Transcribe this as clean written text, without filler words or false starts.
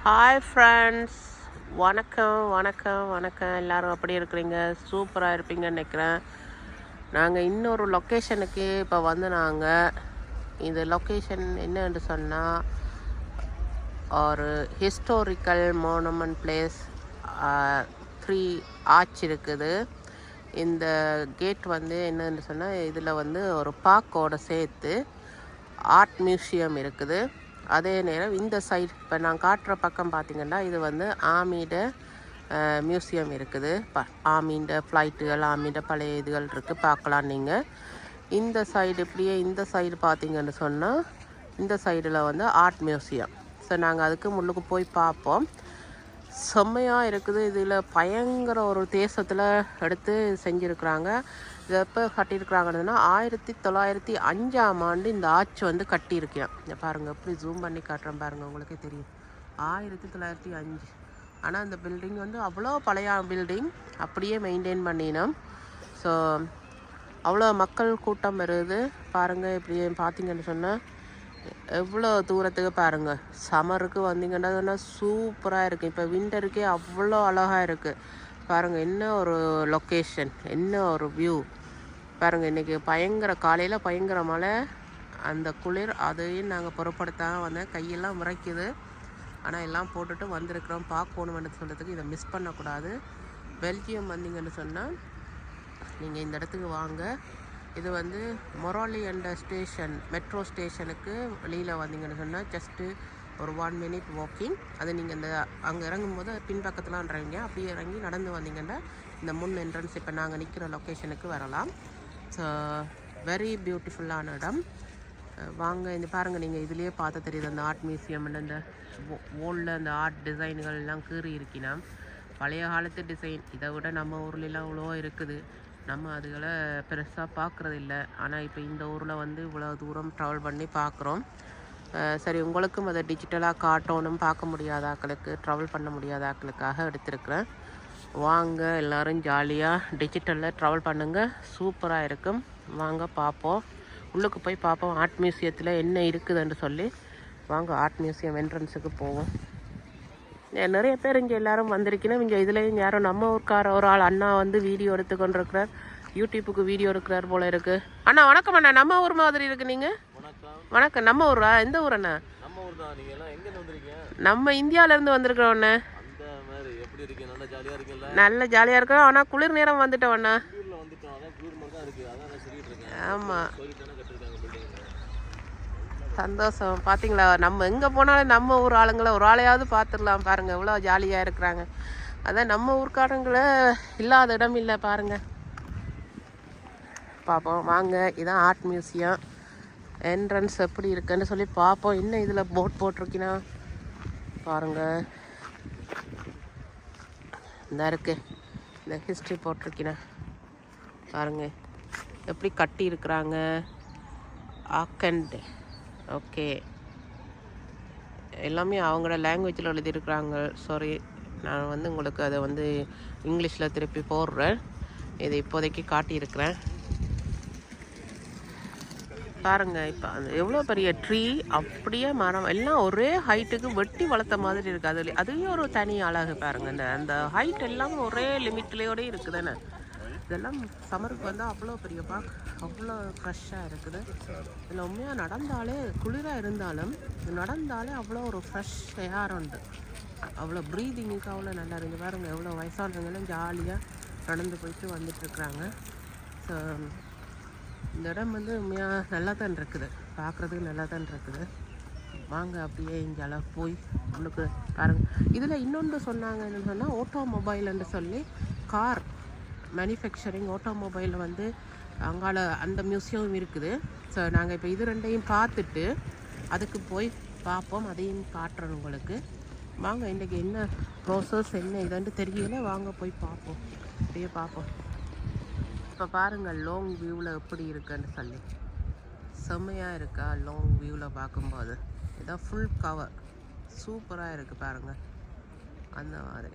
Hi friends, வணக்கம் வணக்கம் வணக்கம். எல்லோரும் அப்படி இருக்கிறீங்க? சூப்பராக இருப்பீங்கன்னு நினைக்கிறேன். நாங்கள் இன்னொரு லொக்கேஷனுக்கு இப்போ நாங்கள் இந்த லொக்கேஷன் என்னன்னு சொன்னால் ஒரு ஹிஸ்டாரிக்கல் மோனுமெண்ட் பிளேஸ். 3 ஆர்ச் இருக்குது. இந்த கேட் என்னன்னு சொன்னால் இதில் ஒரு பார்க்கோட சேர்த்து ஆர்ட் மியூசியம் இருக்குது. அதே நேரம் இந்த சைடு இப்போ நான் காட்டுற பக்கம் பார்த்திங்கன்னா இது ஆர்மியோட மியூசியம் இருக்குது. ஆர்மியோட ஃப்ளைட்டுகள், ஆர்மியோட பழைய இதுகள் இருக்குது, பார்க்கலாம் நீங்கள். இந்த சைடு இப்படியே இந்த சைடு பார்த்திங்கன்னு சொன்னால் இந்த சைடில் ஆர்ட் மியூசியம். ஸோ நாங்கள் அதுக்கு முன்னுக்கு போய் பார்ப்போம். செம்மையாக இருக்குது. இதில் பயங்கர ஒரு தேசத்தில் எடுத்து செஞ்சுருக்குறாங்க. இதை எப்போ கட்டியிருக்கிறாங்கன்னா 1905 இந்த ஆர்ச் கட்டியிருக்கேன். பாருங்கள், எப்படி ஜூம் பண்ணி காட்டுறேன் பாருங்கள், உங்களுக்கே தெரியும். 1905. ஆனால் இந்த பில்டிங் அவ்வளோ பழைய பில்டிங், அப்படியே மெயின்டைன் பண்ணினோம். ஸோ அவ்வளோ மக்கள் கூட்டம் வருது பாருங்கள். இப்படி பார்த்தீங்கன்னு சொன்னால் எவ்வளோ தூரத்துக்கு பாருங்கள். சம்மருக்கு வந்தீங்கன்னா சொன்னால் சூப்பராக இருக்குது. இப்போ விண்டருக்கே அவ்வளோ அழகாக இருக்குது பாருங்கள். என்ன ஒரு லொக்கேஷன், என்ன ஒரு வியூ பாருங்கள். இன்றைக்கி பயங்கர காலையில் பயங்கர மழை, அந்த குளிர் அதையும் நாங்கள் பொருட்படுத்தாமல் வந்தேன். கையெல்லாம் முறைக்குது. ஆனால் எல்லாம் போட்டுட்டு வந்திருக்கிறோம். பார்க்கணுமென்னு சொல்கிறதுக்கு இதை மிஸ் பண்ணக்கூடாது. பெல்ஜியம் வந்தீங்கன்னு சொன்னால் நீங்கள் இந்த இடத்துக்கு வாங்க. இது மொராலி என்ற ஸ்டேஷன், மெட்ரோ ஸ்டேஷனுக்கு வெளியில் வந்தீங்கன்னு சொன்னால் ஜஸ்ட்டு ஒரு 1 மினிட் வாக்கிங். அது நீங்கள் இந்த அங்கே இறங்கும்போது பின்பக்கத்தில் இறங்க, அப்படியே இறங்கி நடந்து வந்தீங்கன்னா இந்த முன் என்ட்ரன்ஸ் இப்போ நாங்கள் நிற்கிற லொக்கேஷனுக்கு வரலாம். ஸோ வெரி பியூட்டிஃபுல்லான இடம். வாங்க, இந்த பாருங்கள், நீங்கள் இதுலேயே பார்த்து தெரியுது அந்த ஆர்ட் மியூசியம். இந்த ஓல்டில் அந்த ஆர்ட் டிசைன்கள் எல்லாம் கீறி இருக்கினா பழைய காலத்து டிசைன். இதை விட நம்ம ஊர்லெலாம் இவ்வளோ இருக்குது, நம்ம அதுகளை பெருசாக பார்க்குறதில்ல. ஆனால் இப்போ இந்த ஊரில் இவ்வளோ தூரம் ட்ராவல் பண்ணி பார்க்குறோம். சரி, உங்களுக்கும் அதை டிஜிட்டலாக காட்டணும், பார்க்க முடியாத ஆக்களுக்கு, ட்ராவல் பண்ண முடியாத ஆக்களுக்காக எடுத்துருக்குறேன். வாங்க, எல்லோரும் ஜாலியாக டிஜிட்டலில் ட்ராவல் பண்ணுங்கள், சூப்பராக இருக்கும். வாங்க பார்ப்போம், உள்ளுக்கு போய் பார்ப்போம் ஆர்ட் மியூசியத்தில் என்ன இருக்குதுன்னு சொல்லி. வாங்க ஆர்ட் மியூசியம் என்ட்ரன்ஸுக்கு போவோம். நிறைய பேர் இங்கே எல்லோரும் வந்திருக்கணும். இங்கே இதுலேயும் யாரும் நம்ம ஊருக்கார ஒரு ஆள் அண்ணா வீடியோ எடுத்து கொண்டிருக்கிறார். யூடியூப்புக்கு வீடியோ எடுக்கிறார் போல இருக்குது. அண்ணா வணக்கம் அண்ணா. நம்ம ஊர் மாதிரி இருக்குது. நீங்கள் வணக்கம். நம்ம ஊரா? எந்த ஊர் அண்ணா? நம்ம இந்தியாவிலேருந்து வந்திருக்கிறோம் அண்ணா. நல்ல ஜாலியாக இருக்கோம். ஆனால் குளிர் நேரம் வந்துட்டோம் அண்ணா. ஆமாம், சந்தோஷம். பார்த்தீங்களா, நம்ம எங்கே போனாலும் நம்ம ஊர் ஆளுங்களை ஒரு ஆளையாவது பார்த்துடலாம். பாருங்கள், எவ்வளோ ஜாலியாக இருக்கிறாங்க. அதான் நம்ம ஊர்க்காரங்களை இல்லாத இடம் இல்லை பாருங்கள். பார்ப்போம் வாங்க. இதான் ஆர்ட் மியூசியம் என்ட்ரன்ஸ் எப்படி இருக்குன்னு சொல்லி பார்ப்போம். இன்னும் இதில் போட் போட்டிருக்கினா பாருங்கள். இந்த இருக்குது, இந்த ஹிஸ்ட்ரி போட்டிருக்கினா பாருங்கள் எப்படி கட்டி இருக்கிறாங்க. ஆக்கண்ட். ஓகே, எல்லாமே அவங்களோட லாங்குவேஜில் எழுதியிருக்கிறாங்க. சாரி, நான் உங்களுக்கு அதை இங்கிலீஷில் திருப்பி போடுறேன். இதை இப்போதைக்கு காட்டியிருக்கிறேன் பாருங்கள். இப்போ எவ்வளோ பெரிய ட்ரீ, அப்படியே மரம் எல்லாம் ஒரே ஹைட்டுக்கு வெட்டி வளர்த்த மாதிரி இருக்குது. அதுலேயும் ஒரு தனி அழகு பாருங்கள். அந்த ஹைட் எல்லாம் ஒரே லிமிட்லேயோடய இருக்குதுன்னு. இதெல்லாம் சம்மருக்கு அவ்வளோ பெரிய பார்க், அவ்வளோ ஃப்ரெஷ்ஷாக இருக்குது. இதில் உண்மையாக நடந்தாலே குளிராக இருந்தாலும் நடந்தாலே அவ்வளோ ஒரு ஃப்ரெஷ் ஏர் உண்டு. அவ்வளோ ப்ரீதிங்குக்கு அவ்வளோ நல்லா இருக்குது பாருங்கள். எவ்வளோ வயசானவங்களும் ஜாலியாக நடந்து போயிட்டு வந்துட்டுருக்குறாங்க. ஸோ இந்த இடம் உண்மையாக நல்லா தான் இருக்குது, பார்க்குறதுக்கு நல்லா தான் இருக்குது. வாங்க அப்படியே இங்கே போய் உங்களுக்கு பாருங்கள். இதில் இன்னொன்று சொன்னாங்க, என்னென்னு சொன்னால் ஆட்டோமொபைல்னு சொல்லி கார் மேனுஃபேக்சரிங் ஆட்டோமொபைல் அங்கால அந்த மியூசியம் இருக்குது. ஸோ நாங்கள் இப்போ இது ரெண்டையும் பார்த்துட்டு அதுக்கு போய் பார்ப்போம், அதையும் காட்டுறோம் உங்களுக்கு. வாங்க, இன்றைக்கி என்ன ப்ரோசஸ் என்ன இதுன்ட்டு தெரியல. வாங்க போய் பார்ப்போம், அப்படியே பார்ப்போம். இப்போ பாருங்கள் லாங் வியூவில் எப்படி இருக்குன்னு சொல்லி. செம்மையாக இருக்கா லாங் வியூவில் பார்க்கும்போது. இதான் ஃபுல் கவர், சூப்பராக இருக்குது பாருங்கள். அந்த மாதிரி